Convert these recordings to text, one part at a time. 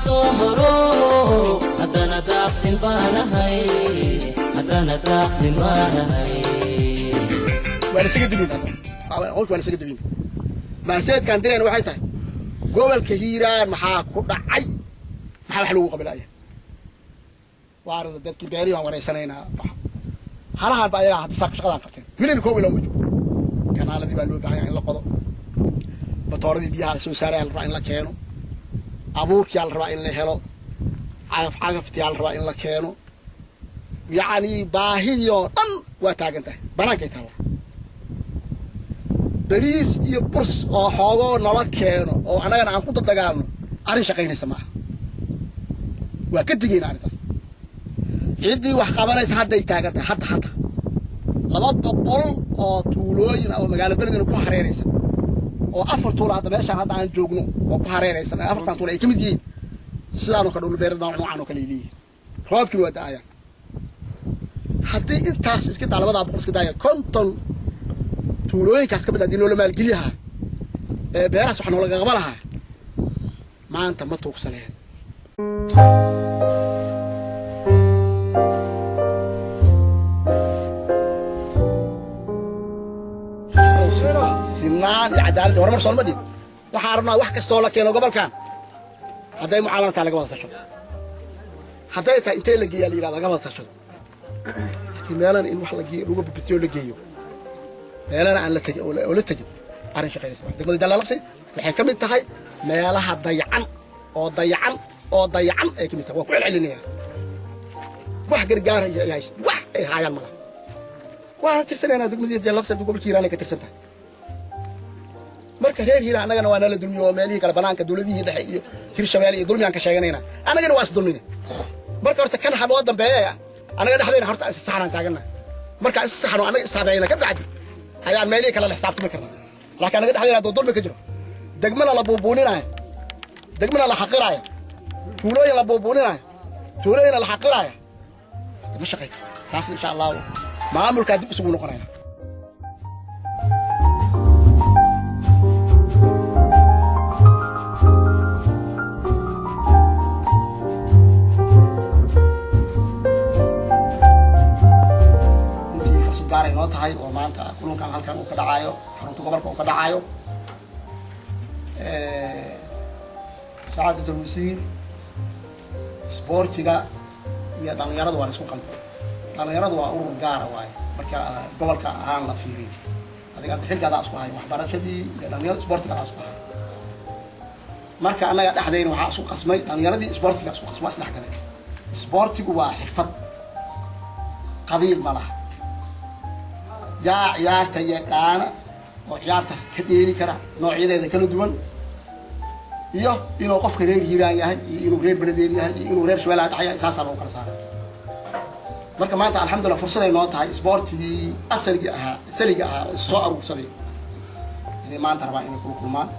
sohoro hadana daaqsin baanahay hadana daaqsin baanahay wala siga dibin wala siga dibin ma sayd kan direen waxay tahay gobolka Hiiraan maxaa ku dhacay maxaa wax lagu qabilaya waarada dadkii beeri waan wareysanayna halahan baa ayaga hadda shaqadan qabteen wiilin koob ilo mujo kanaaladii baa loo baahan in la qodo matooradii biyaha soo saaray la rabaa in la keeno abuurkii la rabaa in la helo cagaftii la rabaa in la keeno yaani baahidii oo dhan waa taagan tahay banaanka taala bariis iyo burs oo xoogo nala keeno oo anagana aan ku dagaalno arin shaqeynaysa ma waa ka digeen arintaas cidii wax qabanaysa hadday taagan tahay hadda 200 oo tuulooyin oo magaalada beledina ku hareeraysan oo 4 tuulo hadda meesha hadda aan joogno oo ku hareeraysan 4 tuulo ay kamid yihiin sidaanu ka dhul beerada noocan oo kale leeyahay roobkii waa daaya haddii intaas iska dalabada boqol iska daaya konton tuulooyinkaas ka mid ah dinoo la maalgeliyaha ee beeraas waxa noo laga qabalaha maanta ma tuugsaneen sinaan عدالة hormar soo madin waxa arnaa wax kasto la keeno gobolkan haday mucaamalada laga wada tasho haday ta intee la geeyay ila laga wada tasho meelan in wax la geeyo lagu bibitiyo la geeyo meelan aan la tagi oo la tagi arin shaqeynaysa degmada Jalaalaqsi waxay kamid tahay meelaha dayacan ay kamid tahay waa ku celcelinaya wax gargaar ay wax ay hayaan ma waa tirsanayna degmada Jalaalaqsi gobolka Hiiraan ka tirsantahay marka reer Hiiraan anagana waa nala dulmiyo meelihii kala banaanka dawladihii dhexe iyo Hirshabeelle iyo dulmiyaan ka sheeganayna anagana waa is dulmina marka horta kan hadoo dambeeya anaga dhaxdeena horta is saxnaan taagana marka is saxno anaga isaabeeyna ka bacdi ayaan meelihii kala xisaabtami karnaa laakiin anaga dhaxdeena doo dulmi ka jiro degmana la buubuuninaayo degmana la xaqiraayo tuulooyin la buubuuninaayo tuulooyin la xaqiraayo ma shaqeey taas insha Allah maamulka dib isugu noqonaya tahay oo maanta kulunkan halkan uu ka dhacayo xarunta gobolka uu ka dhacayo saacadatul wasiir sportiga iyo dhalinyaradu waa isku qalbi dhalinyaradu waa urur gaar ah waay marka gobolka aan la fiiriyo adiga xilkaada isku hay waxbarashadii iyo dhalinyarada sportiga isku hay marka anaga dhaxdeena waxa isku qasmay dhalinyaradii sportiga isku qasmay isdhex galay sportigu waa xirfad qabiil ma laha يا عيارتا يقانا وعيارتا كديني كرا نوعيده kala duwan iyo inuu qofka reer Hiiraan yahay inuu reer Beledweyne yahay inuu reer Shabeellaha dhaxaya isaas loo kala saaray marka maanta alxamdulillah fursad ay noo tahay sportigii asaliga ah soo arugsaday inay maanta rabaa inay ku kulmaan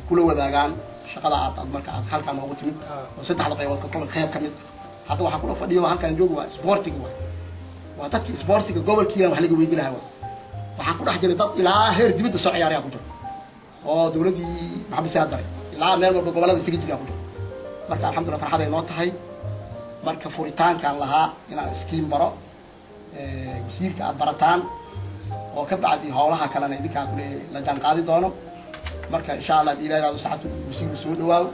kula wadaagaan shaqada aad marka aad halkan ugu timid oo saddexda qaybood ka kooban qayb kamid hadda waxa kula fadhiyo halkan joogo waa sportiga واتكي سبورتي قبل كيلا وحلقة ويدي لها وحكون أحجر ضد إلى هير دبيت الصع يا رياض كتر أو دولتي محمد سادري إلى ميل قبل هذا سجد كتر مركا الحمد لله فرحة النوت هاي مركا فوريتان كان لها إلى سكين برا وسير كأد برتان وكبعد هولها كلنا يديك كل لجان قاضي دونه مركا إن شاء الله إلى هذا ساعة وسير سود واو